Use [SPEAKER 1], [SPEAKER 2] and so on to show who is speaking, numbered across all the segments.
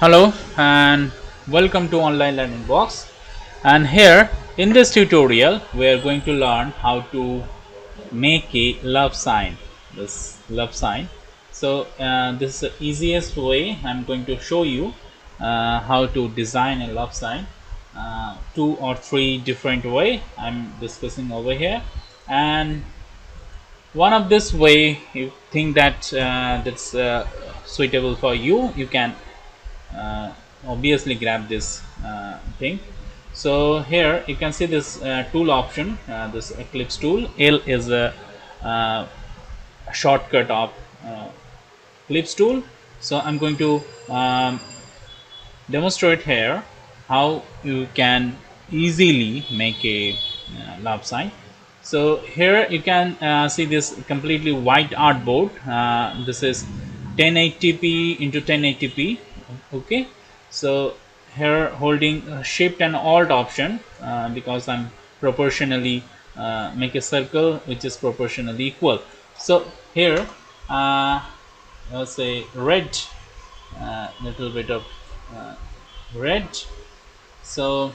[SPEAKER 1] Hello and welcome to Online Learning Box. And here in this tutorial we are going to learn how to make a love sign. This love sign. So this is the easiest way. I'm going to show you how to design a love sign. Two or three different way I'm discussing over here, and one of this way you think that that's suitable for you, you can uh, obviously grab this thing. So here you can see this tool option, this Ellipse tool. L is uh, a shortcut of uh, Ellipse tool. So I'm going to demonstrate here how you can easily make a love sign. So here you can see this completely white artboard. This is 1080p into 1080p. Okay, so here holding shift and alt option, because I'm proportionally make a circle which is proportionally equal. So here let's say red, little bit of red. So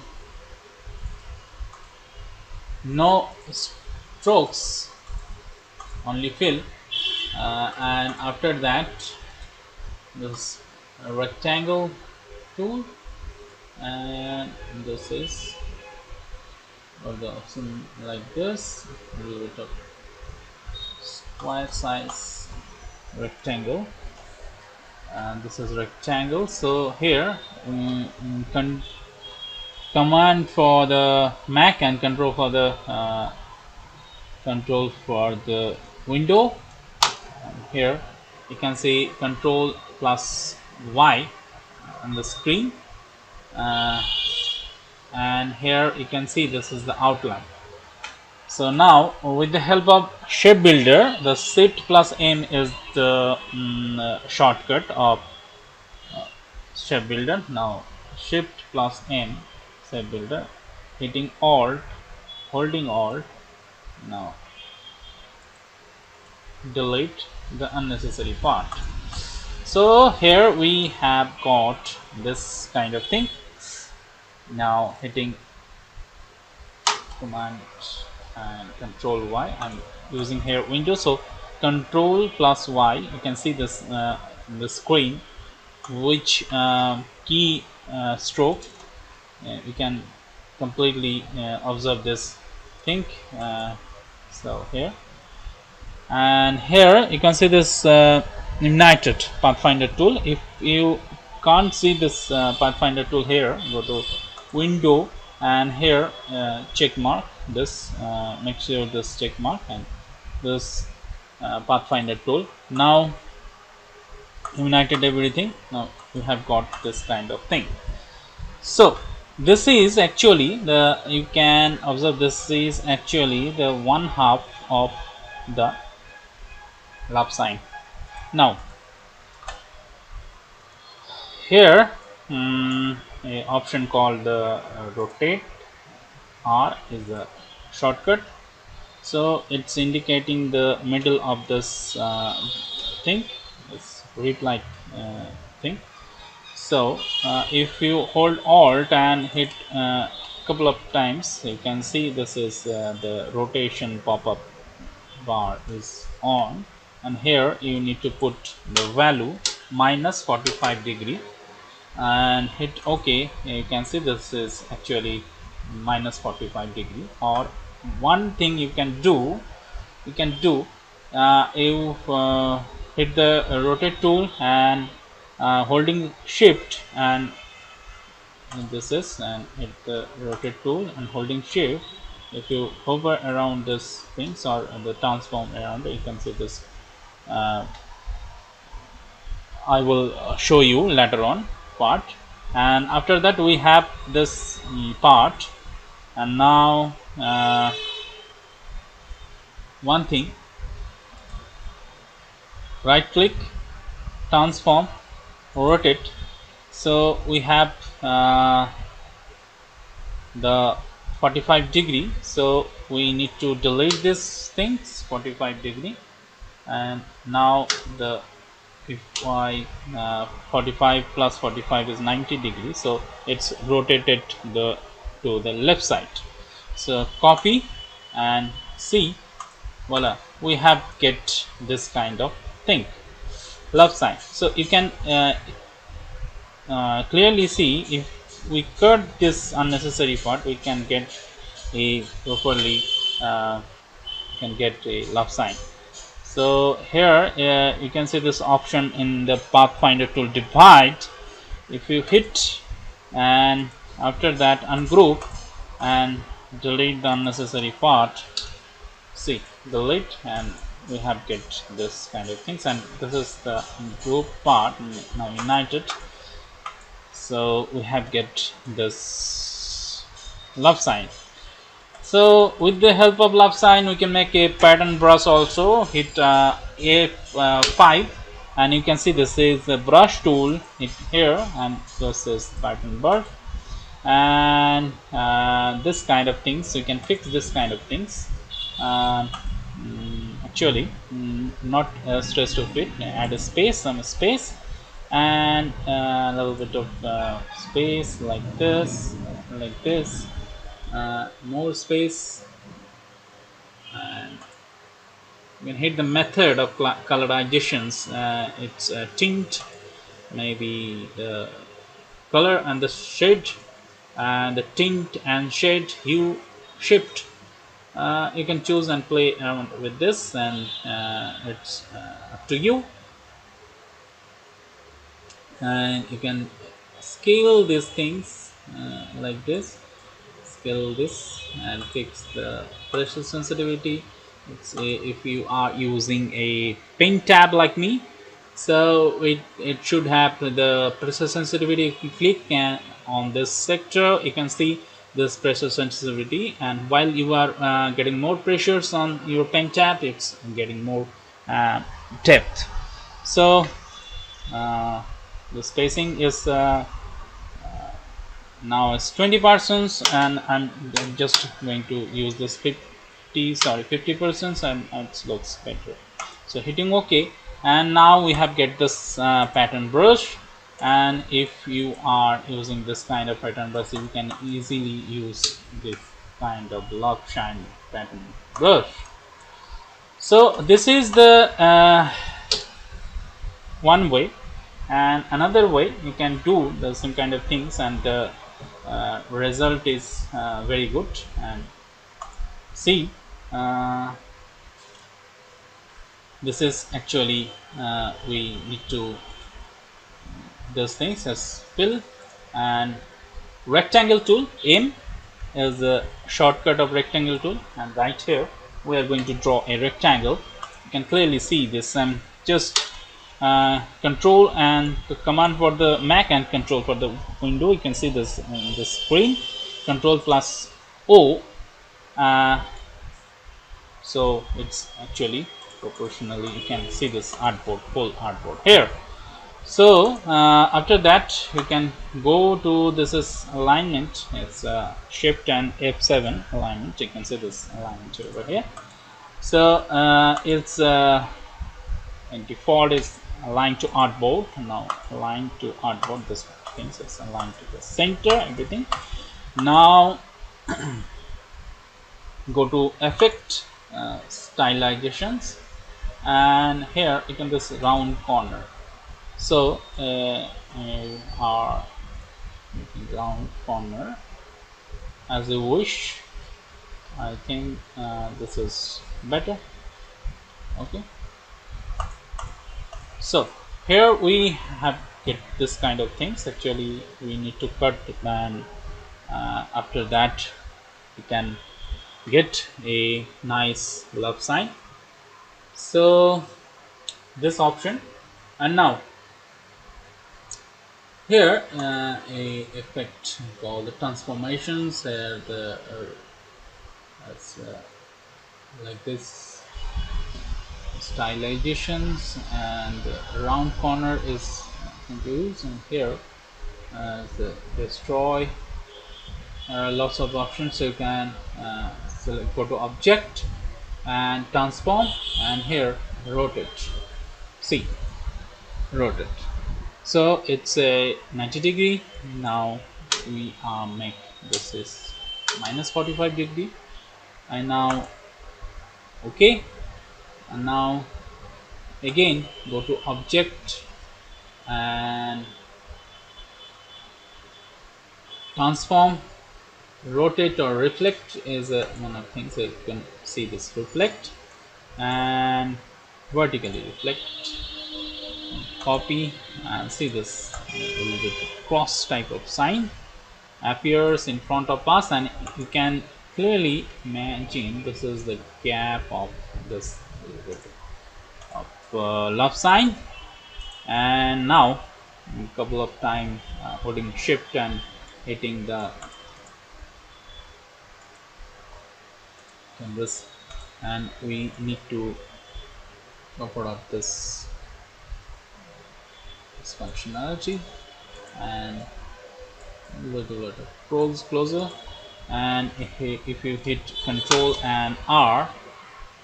[SPEAKER 1] no strokes, only fill, and after that this rectangle tool, and this is or the option like this, a little bit of square size rectangle, and this is rectangle. So here command for the Mac and control for the window. And here you can see control plus Y on the screen, and here you can see this is the outline. So now with the help of shape builder, the shift plus M is the shortcut of shape builder. Now shift plus M, shape builder, hitting alt, holding alt. Now delete the unnecessary part. So here we have got this kind of thing. Now hitting command and control Y, I'm using here Windows, so control plus Y, you can see this the screen which key stroke you can completely observe this thing. So here, and here you can see this United Pathfinder tool. If you can't see this Pathfinder tool, here go to window, and here check mark this, make sure this check mark and this Pathfinder tool. Now united everything. Now you have got this kind of thing. So this is actually the, you can observe this is actually the one half of the love sign. Now here a option called rotate, R is a shortcut, so it's indicating the middle of this thing, this read like thing. So if you hold alt and hit couple of times, you can see this is the rotation pop-up bar is on, and here you need to put the value minus 45 degree and hit OK. You can see this is actually minus 45 degree. Or one thing you can do, you hit the rotate tool and holding shift, and this is, and hit the rotate tool and holding shift. If you hover around this things or the transform around it, you can see this. I will show you later on part, and after that we have this part. And now one thing, right click, transform, rotate. So we have the 45 degree, so we need to delete this things 45 degree, and now the if I 45 plus 45 is 90 degrees, so it's rotated to the left side. So copy and see, voila, we have get this kind of thing, love sign. So you can clearly see, if we cut this unnecessary part, we can get a properly can get a love sign. So here you can see this option in the pathfinder tool, divide. If you hit and after that ungroup and delete the unnecessary part, see, delete, and we have get this kind of things, and this is the group part now united. So we have get this love sign. So with the help of love sign, we can make a pattern brush also. Hit F5 and you can see this is the brush tool. Hit here and this is pattern brush, and this kind of things you can fix this kind of things. Actually not stress to fit, add a space, some space, and a little bit of space like this, more space, and you can hit the method of colorizations. It's tint, maybe the color and the shade, and the tint and shade, hue, shift. You can choose and play around with this, and it's up to you. And you can scale these things like this, scale this and fix the pressure sensitivity. If you are using a pen tab like me, so it should have the pressure sensitivity. If you click on this sector, you can see this pressure sensitivity, and while you are getting more pressures on your pen tab, it's getting more depth. So the spacing is now it's 20%, and I'm just going to use this 50%, and it looks better. So hitting OK, and now we have get this pattern brush. And if you are using this kind of pattern brush, you can easily use this kind of love shine pattern brush. So this is the one way, and another way you can do the same kind of things, and the result is very good. And see, this is actually we need to those things as fill and rectangle tool. M is a shortcut of rectangle tool, and right here we are going to draw a rectangle. You can clearly see this. Just control and the command for the Mac and control for the window. You can see this in the screen, control plus O. So it's actually proportionally, you can see this artboard, full artboard here. So after that you can go to this is alignment. It's shift and F7 alignment. You can see this alignment over here. So it's default is aligned to artboard. Now aligned to artboard, this thing is aligned to the center, everything. Now go to effect, stylizations, and here you can this round corner. So you are making round corner as you wish. I think this is better. Okay, so here we have get this kind of things. Actually we need to cut, and after that we can get a nice love sign. So this option, and now here a effect called the transformations. The like this stylizations, and round corner is used, and here the destroy. Lots of options, so you can select, go to object and transform, and here rotate. See, rotate. So it's a 90 degree. Now we make this is minus 45 degree, and now okay, and now again go to object and transform. Rotate or reflect is one of the things. So you can see this reflect and vertically reflect, copy, and see this little bit cross type of sign appears in front of us, and you can clearly imagine this is the gap of this little bit of love sign. And now a couple of times holding shift and hitting the canvas, and we need to cover up this functionality and little closer. And if you hit Control and R,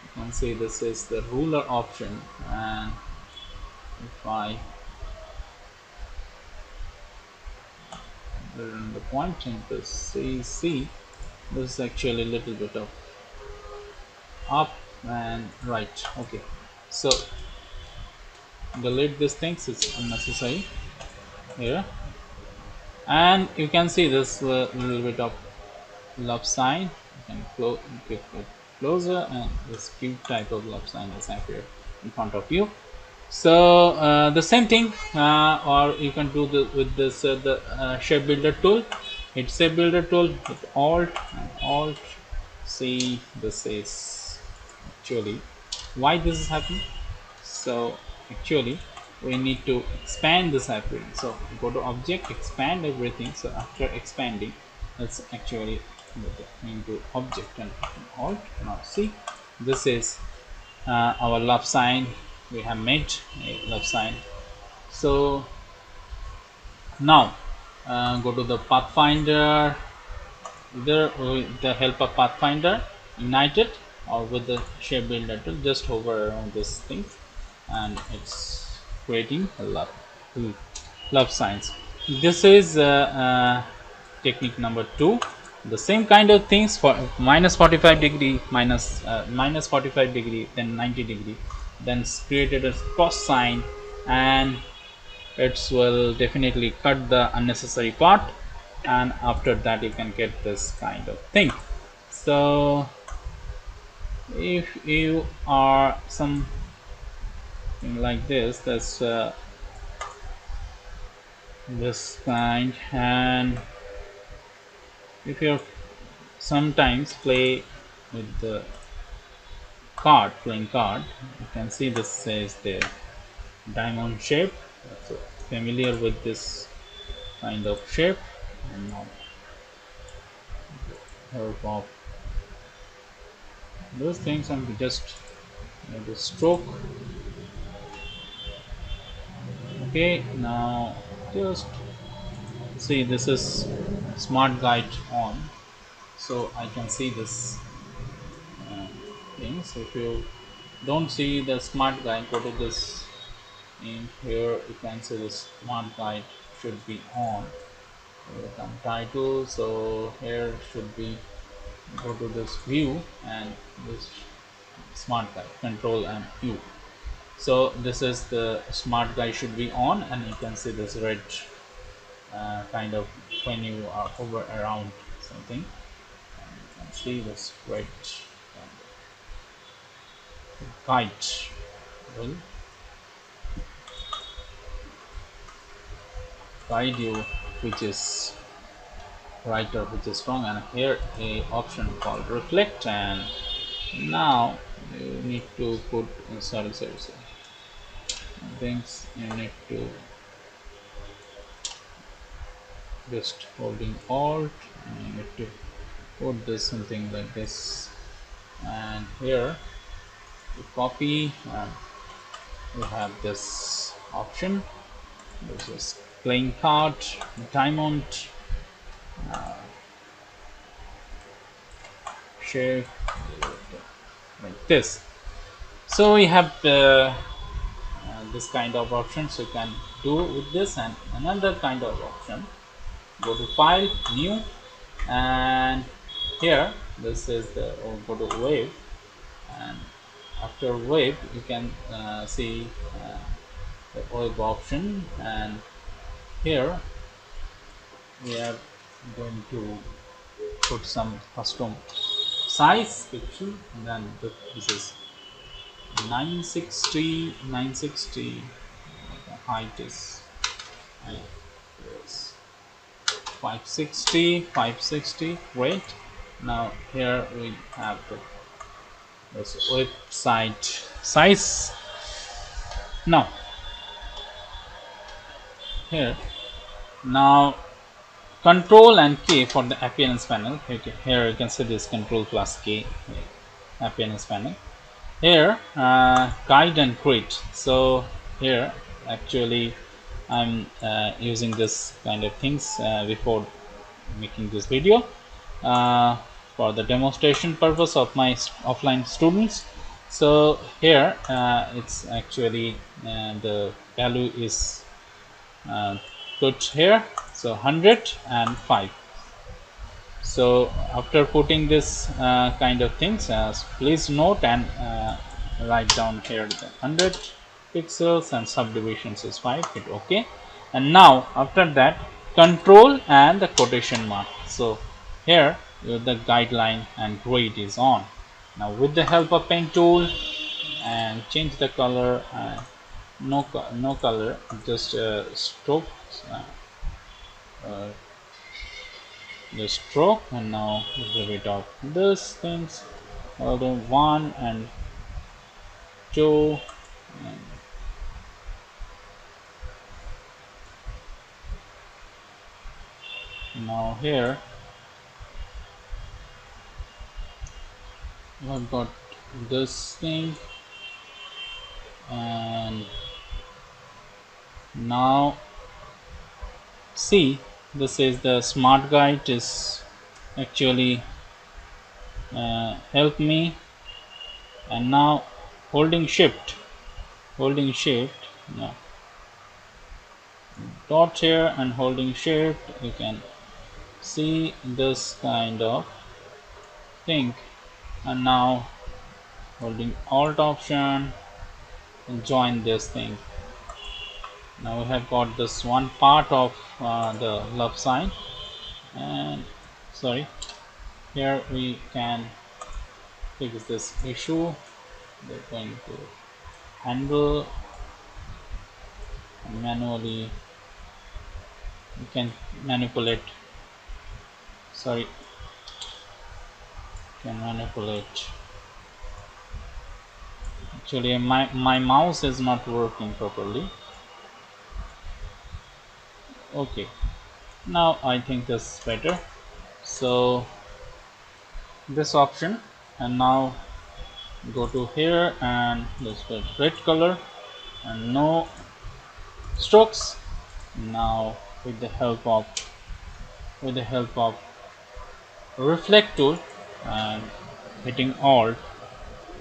[SPEAKER 1] you can see this is the ruler option. And if I turn the pointing to C, this is actually a little bit of up and right. Okay, so delete these things, it's unnecessary here. And you can see this little bit of love sign. You can get it closer, and this cube type of love sign is appear in front of you. So the same thing, or you can do with this the shape builder tool. Hit shape builder tool, hit alt and alt. See, this is actually why this is happening. So actually we need to expand this everything. So go to object, expand everything. So after expanding, let's actually go into object and alt. Now see, this is our love sign. We have made a love sign. So now go to the pathfinder, either with the help of pathfinder, ignite it, or with the shape builder tool, just hover around this thing and it's creating a love signs. This is technique number 2. The same kind of things for minus 45 degree, minus 45 degree, then 90 degree, then created a cross sign, and it will definitely cut the unnecessary part, and after that you can get this kind of thing. So if you are something like this this kind, and if you sometimes play with the playing card, you can see this says the diamond shape. So familiar with this kind of shape, and now help of those things, and just the stroke. Okay, now just see, this is smart guide on, so I can see this things. If you don't see the smart guide, go to this in here, you can see the smart guide should be on. Untitled, so here should be, go to this view and this smart guide, control and U. So this is the smart guide should be on, and you can see this red kind of when you are hover around something, and you can see this red guide will guide you which is right or which is wrong. And here a option called reflect, and now you need to put sorry things you need to just holding alt, and you need to put this something like this, and here you copy, and you have this option. This is playing card, diamond, shape like this. So we have this kind of options you can do with this. And another kind of option, go to file, new, and here this is the go to wave, and after wave you can see the wave option, and here we are going to put some custom size picture, and then this is 960, the height is 560. Great. Now here we have this website size. Now here, now Control and K for the appearance panel. Okay, here you can see this Control plus K appearance panel. Here guide and create. So here actually I'm using this kind of things before making this video for the demonstration purpose of my offline students. So here it's actually the value is put here, so 105. So after putting this kind of things, please note and write down here the 100 pixels and subdivisions is 5. Hit OK. And now after that, control and the quotation mark. So here the guideline and grade is on. Now with the help of pen tool, and change the color, no color, just stroke, the stroke, and now give it of this things, although 1 and 2, and now here I've got this thing, and now see, this is the smart guide is actually help me. And now holding shift now dot here and holding shift, you can see this kind of thing. And now holding alt option and join this thing. Now we have got this one part of the love sign, and sorry, here we can fix this issue. We're going to handle and manually you can manipulate, sorry, can manipulate. Actually my mouse is not working properly. Okay, now I think this is better. So this option, and now go to here and let's put red color and no strokes. Now with the help of reflect tool and hitting alt,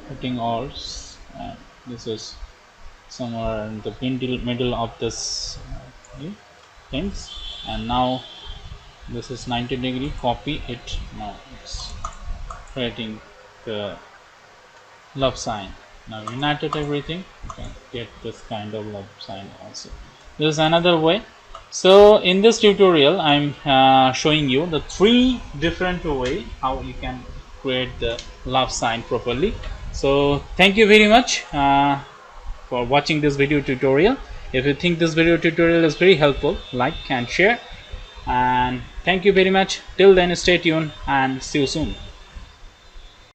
[SPEAKER 1] and this is somewhere in the middle of this things, and now this is 90°, copy it. Now it's creating the love sign. Now united everything, you can get this kind of love sign also. This is another way. So in this tutorial I'm showing you the 3 different way how you can create the love sign properly. So thank you very much for watching this video tutorial. If you think this video tutorial is very helpful, like and share, and thank you very much. Till then, stay tuned and see you soon.